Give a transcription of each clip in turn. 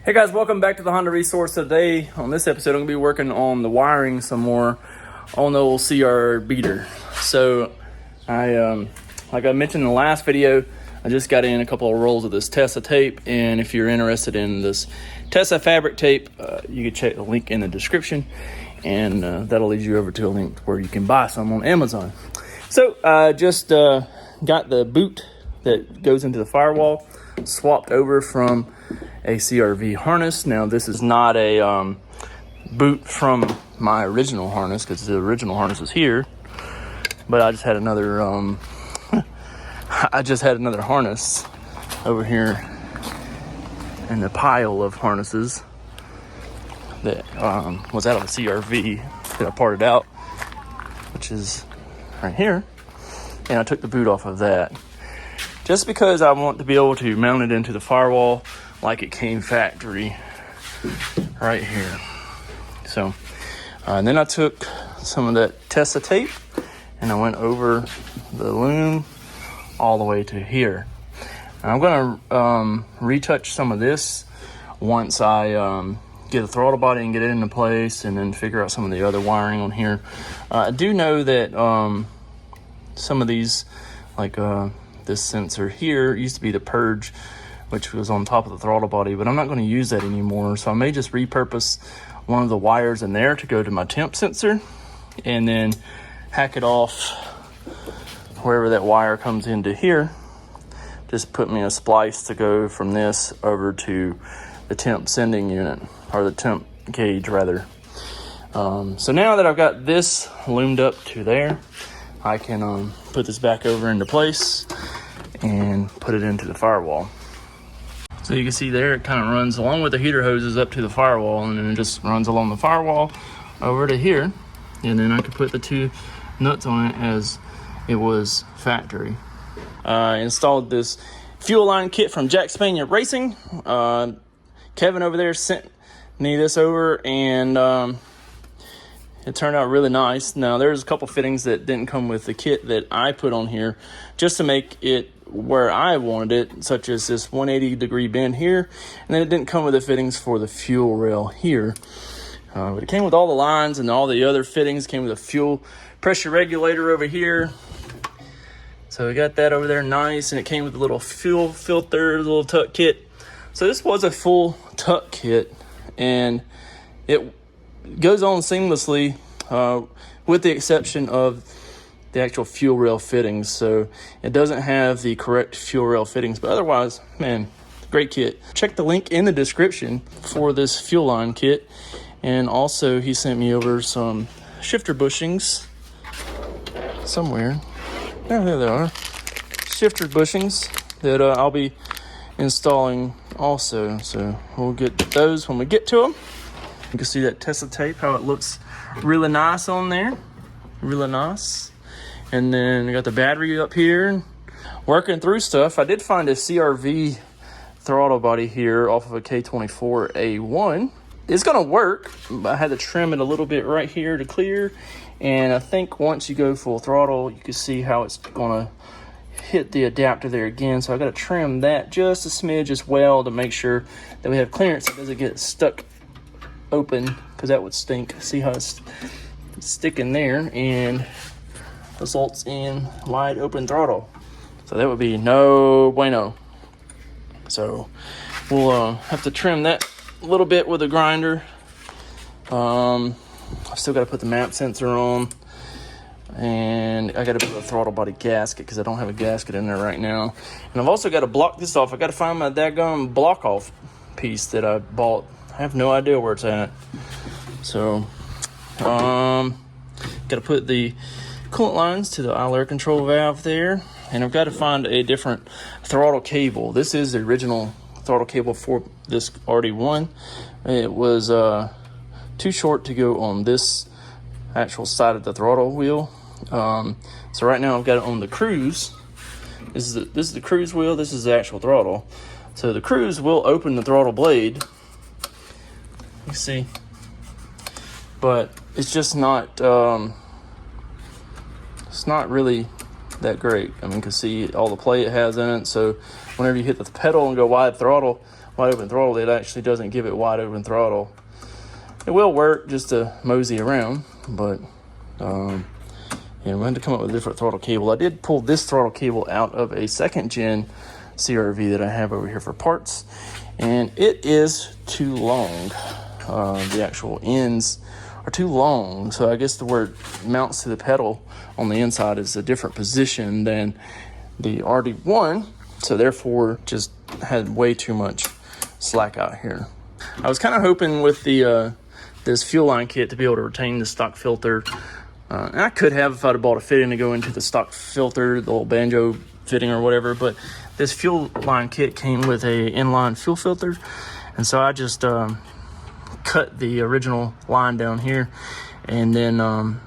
Hey guys, welcome back to the Honda Resource. Today on this episode I'm going to be working on the wiring some more on the old CR-Yeeter. So like I mentioned in the last video, I just got in a couple of rolls of this Tessa tape, and if you're interested in this Tessa fabric tape, you can check the link in the description, and that'll lead you over to a link where you can buy some on Amazon. So I just got the boot that goes into the firewall swapped over from a CRV harness. Now this is not a boot from my original harness, because the original harness is here, but I just had another another harness over here in the pile of harnesses that was out of a CRV that I parted out, which is right here, and I took the boot off of that just because I want to be able to mount it into the firewall like it came factory right here. So and then I took some of that Tessa tape and I went over the loom all the way to here. And I'm gonna retouch some of this once I get the throttle body and get it into place, and then figure out some of the other wiring on here. I do know that some of these, like this sensor here, used to be the purge, which was on top of the throttle body, but I'm not going to use that anymore. So I may just repurpose one of the wires in there to go to my temp sensor, and then hack it off wherever that wire comes into here. Just put me a splice to go from this over to the temp sending unit, or the temp gauge rather. So now that I've got this loomed up to there, I can put this back over into place and put it into the firewall. So you can see there, it kind of runs along with the heater hoses up to the firewall, and then it just runs along the firewall over to here, and then I could put the two nuts on it as it was factory. I installed this fuel line kit from Jack Spanier Racing. Kevin over there sent me this over, and it turned out really nice. Now there's a couple fittings that didn't come with the kit that I put on here just to make it where I wanted it, such as this 180-degree bend here, and then it didn't come with the fittings for the fuel rail here. But it came with all the lines and all the other fittings. Came with a fuel pressure regulator over here. So we got that over there nice, and it came with a little fuel filter, little tuck kit. So this was a full tuck kit, and it goes on seamlessly with the exception of the actual fuel rail fittings. So it doesn't have the correct fuel rail fittings, but otherwise, man, great kit. Check the link in the description for this fuel line kit. And also he sent me over some shifter bushings somewhere. There they are. Shifter bushings that I'll be installing also. So we'll get those when we get to them. You can see that Tessa tape, how it looks really nice on there. Really nice. And then I got the battery up here. Working through stuff. I did find a CRV throttle body here off of a K24a2. It's gonna work, but I had to trim it a little bit right here to clear. And I think once you go full throttle, you can see how it's gonna hit the adapter there again. So I gotta trim that just a smidge as well to make sure that we have clearance. It doesn't get stuck open, because that would stink. See how it's sticking there and results in wide open throttle. So that would be no bueno. So we'll have to trim that a little bit with a grinder. I still got to put the map sensor on, and I got to put a throttle body gasket because I don't have a gasket in there right now. And I've also got to block this off. I got to find my daggone block off piece that I bought. I have no idea where it's at. So got to put the coolant lines to the air control valve there, and I've got to find a different throttle cable. This is the original throttle cable for this RD1. It was too short to go on this actual side of the throttle wheel. So right now I've got it on the cruise. This is the cruise wheel. This is the actual throttle. So the cruise will open the throttle blade. You see, but it's just not. It's not really that great. I mean, you can see all the play it has in it. So whenever you hit the pedal and go wide throttle, what wide open throttle, it actually doesn't give it wide open throttle. It will work just to mosey around, but yeah, we had to come up with a different throttle cable. I did pull this throttle cable out of a second gen CRV that I have over here for parts, and it is too long. The actual ends are too long, so I guess the where it mounts to the pedal on the inside is a different position than the RD1, so therefore just had way too much slack out here. I was kind of hoping with the this fuel line kit to be able to retain the stock filter. And I could have if I'd have bought a fitting to go into the stock filter, the old banjo fitting or whatever, but this fuel line kit came with a inline fuel filter, and so I just cut the original line down here and then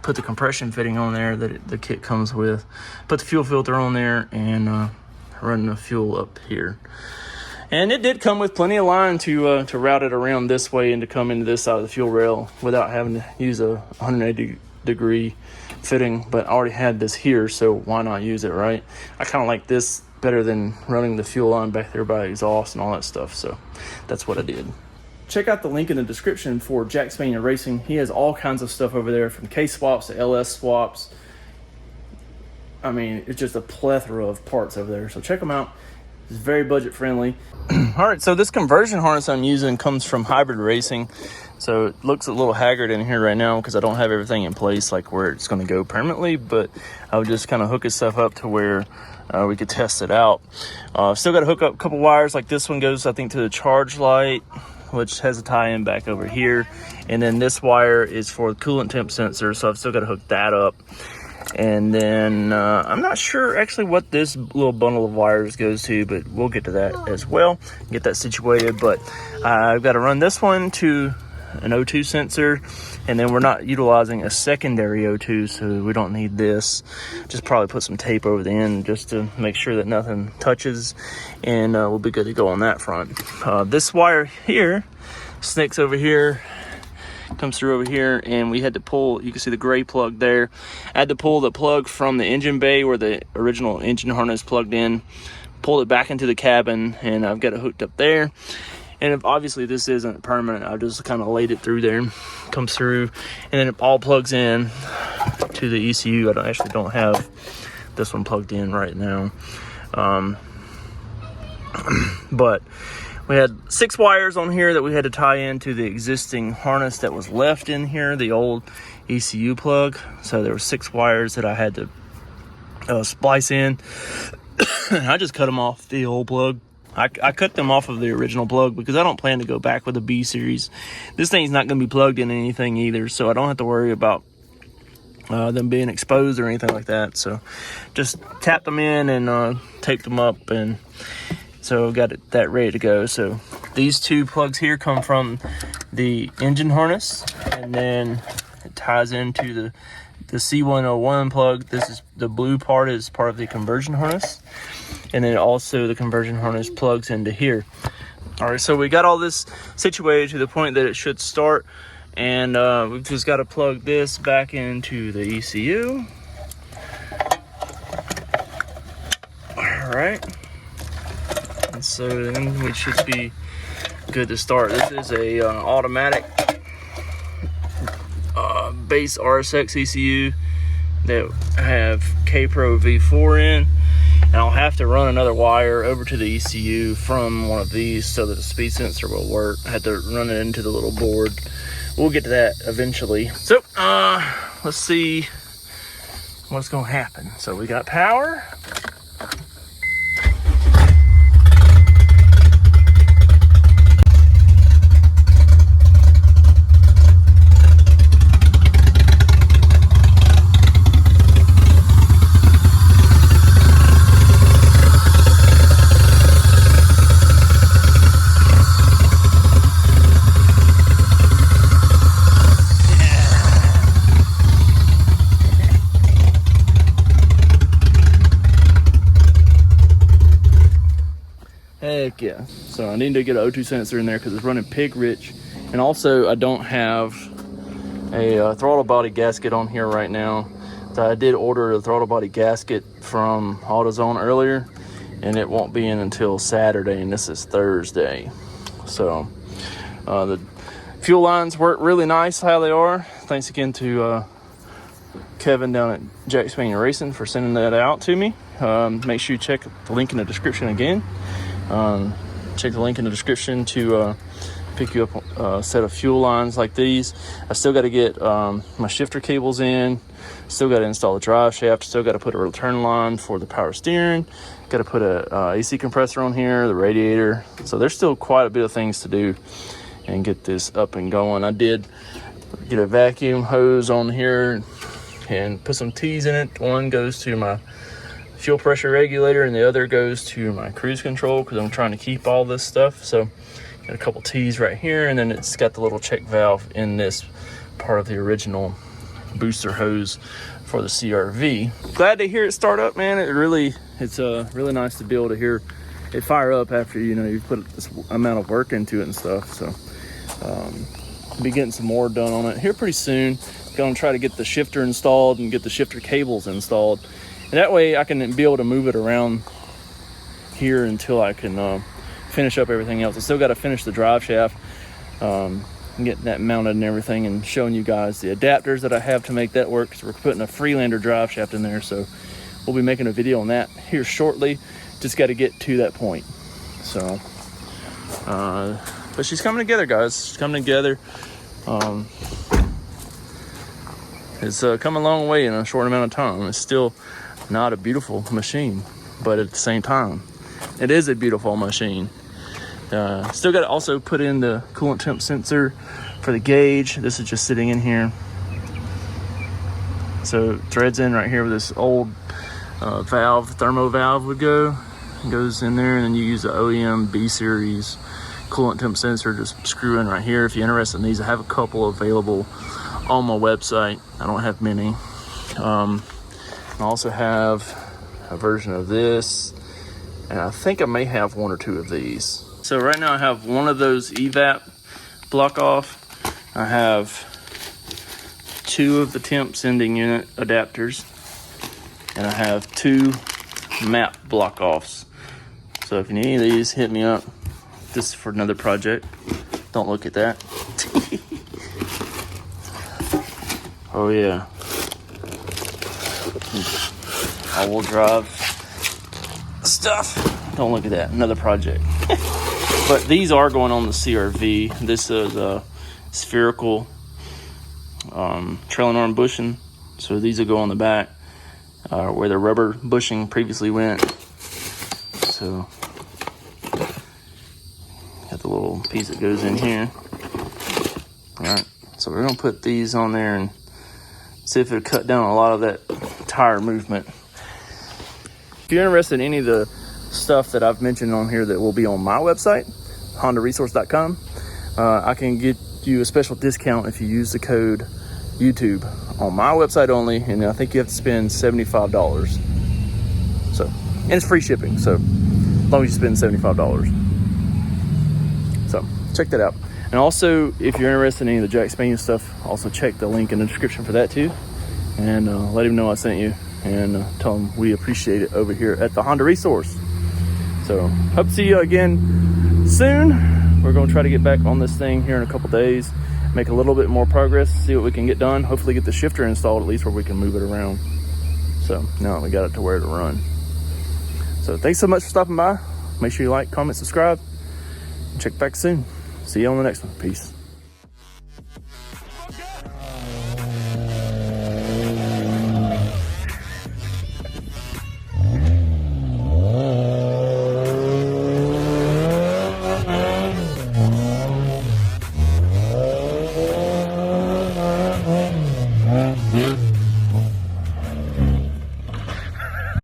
put the compression fitting on there that the kit comes with, put the fuel filter on there, and run the fuel up here. And it did come with plenty of line to route it around this way and to come into this side of the fuel rail without having to use a 180-degree fitting, but I already had this here, so why not use it, right? I kind of like this better than running the fuel line back there by exhaust and all that stuff, so that's what I did. Check out the link in the description for Jack Spanier Racing. He has all kinds of stuff over there, from K-swaps to LS swaps. I mean, it's just a plethora of parts over there, so check them out. It's very budget friendly. All right, so this conversion harness I'm using comes from Hybrid Racing. So it looks a little haggard in here right now because I don't have everything in place, like where it's going to go permanently, but I would just kind of hook this stuff up to where we could test it out. Still got to hook up a couple wires. Like this one goes, I think, to the charge light, which has a tie-in back over here. And then this wire is for the coolant temp sensor, so I've still got to hook that up. And then I'm not sure actually what this little bundle of wires goes to, but we'll get to that as well, get that situated. But I've got to run this one to an O2 sensor, and then we're not utilizing a secondary O2, so we don't need this. Just probably put some tape over the end just to make sure that nothing touches, and we'll be good to go on that front. This wire here snicks over here, comes through over here, and we had to pull, you can see the gray plug there. I had to pull the plug from the engine bay where the original engine harness plugged in, pulled it back into the cabin, and I've got it hooked up there. And if obviously this isn't permanent, I just kind of laid it through there, comes through, and then it all plugs in to the ECU. I actually don't have this one plugged in right now. But we had 6 wires on here that we had to tie into the existing harness that was left in here, the old ECU plug. So there were 6 wires that I had to splice in. I just cut them off the old plug. I cut them off of the original plug because I don't plan to go back with a B series. This thing's not going to be plugged in anything either, so I don't have to worry about them being exposed or anything like that. So just tap them in and tape them up, and so got that ready to go. So these 2 plugs here come from the engine harness, and then it ties into the C101 plug. This is the blue part, is part of the conversion harness, and then also the conversion harness plugs into here. All right, so we got all this situated to the point that it should start, and we've just got to plug this back into the ECU. All right, and so then we should be good to start. This is a automatic base RSX ECU that have K-Pro V4 in, and I'll have to run another wire over to the ECU from one of these so that the speed sensor will work. I had to run it into the little board. We'll get to that eventually. So let's see what's gonna happen. So we got power. Heck yeah. So I need to get an O2 sensor in there because it's running pig rich. And also I don't have a throttle body gasket on here right now. So I did order a throttle body gasket from AutoZone earlier, and it won't be in until Saturday, and this is Thursday. So the fuel lines work really nice how they are. Thanks again to Kevin down at Jack Spaniel Racing for sending that out to me. Make sure you check the link in the description again. Check the link in the description to pick you up a set of fuel lines like these. I still got to get my shifter cables in, still got to install the drive shaft, still got to put a return line for the power steering, got to put a AC compressor on here, the radiator. So there's still quite a bit of things to do and get this up and going. I did get a vacuum hose on here and put some T's in it. One goes to my fuel pressure regulator and the other goes to my cruise control because I'm trying to keep all this stuff. So got a couple T's right here, and then it's got the little check valve in this part of the original booster hose for the CRV. Glad to hear it start up, man. It's really nice to be able to hear it fire up after you've put this amount of work into it and stuff. So be getting some more done on it here pretty soon. Gonna try to get the shifter installed and get the shifter cables installed, and that way I can be able to move it around here until I can finish up everything else. I still got to finish the drive shaft and get that mounted and everything, and showing you guys the adapters that I have to make that work, because we're putting a Freelander drive shaft in there. So we'll be making a video on that here shortly. Just got to get to that point. So but she's coming together, guys. She's coming together. It's come a long way in a short amount of time. It's still not a beautiful machine, but at the same time it is a beautiful machine. Still got to also put in the coolant temp sensor for the gauge. This is just sitting in here. So it threads in right here with this old valve, thermo valve would go. It goes in there, and then you use the OEM B series coolant temp sensor. Just screw in right here. If you're interested in these, I have a couple available on my website. I don't have many. I also have a version of this, and I think I may have one or two of these. So right now I have one of those evap block off. I have two of the temp sending unit adapters, and I have two map block offs. So if you need any of these, hit me up. This is for another project. Don't look at that. Oh yeah. All-wheel drive stuff. Don't look at that. Another project. But these are going on the CRV. This is a spherical trailing arm bushing. So these will go on the back where the rubber bushing previously went. So got the little piece that goes in here. All right. So we're gonna put these on there and see if it'll cut down a lot of that tire movement. If you're interested in any of the stuff that I've mentioned on here that will be on my website, HondaResource.com, I can get you a special discount if you use the code YouTube on my website only, and I think you have to spend $75. So, and it's free shipping, so as long as you spend $75. So check that out. And also, if you're interested in any of the Jack Spaniel stuff, also check the link in the description for that too, and let him know I sent you, and tell him we appreciate it over here at the Honda Resource. So hope to see you again soon. We're going to try to get back on this thing here in a couple days, make a little bit more progress, see what we can get done, hopefully get the shifter installed at least where we can move it around. So now we got it to where to run. So thanks so much for stopping by. Make sure you like, comment, subscribe, and check back soon. See you on the next one. Peace.